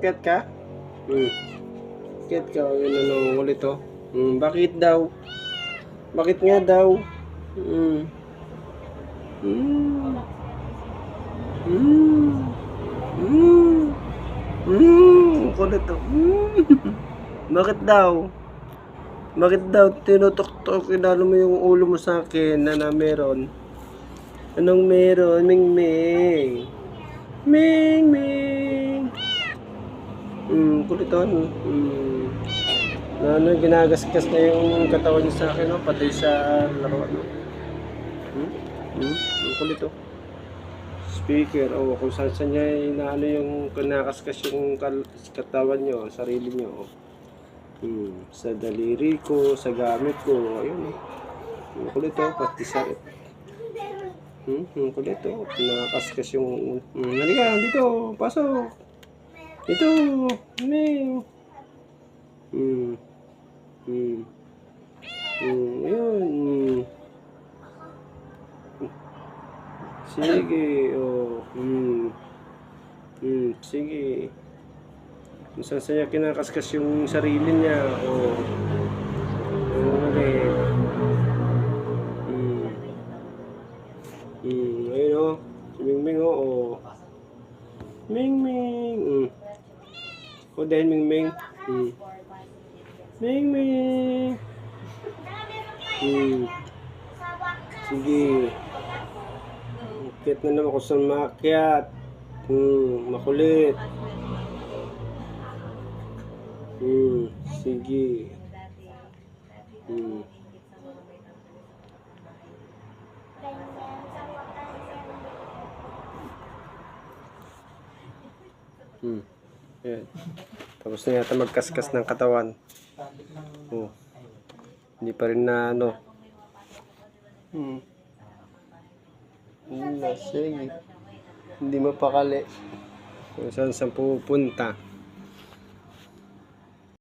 Akyat ka? Akyat ka. Yun, ulit oh. Bakit daw? Bakit nga daw? Mm. Mm. Mm. Kulit oh. Bakit daw? Bakit daw tinutok-tok? Inalo mo yung ulo mo sa akin na meron. Anong meron? Ming-ming. Ming-ming. Kulit oh. Ginagasgas na yung katawan niya sa akin, no? Pati sa laruan, no? Ang kulit, oh. Speaker, oh, kung saan niya inaano yung kinakaskas yung katawan niyo, sarili niyo, oh. Sa daliri ko, sa gamit ko, ayun, oh. Ang kulit, oh, pati sa ang kulit, oh. Kinakaskas yung, halika, dito, pasok. Dito, Ming. Ayun. Sige, oh. Sige. Kung saan niya kinakaskas yung sarili niya, oh. Ulit. Ayun, oh. Si Mingming, oh. Mingming. O dahil Mingming. Mingming. Sige. Makyat na naman kung saan makyat. Makulit. Sige. Ayan. Tapos na yata magkaskas ng katawan. Oh. Hindi pa rin na ano. Sige. Hindi mapakali. Kung saan pupunta.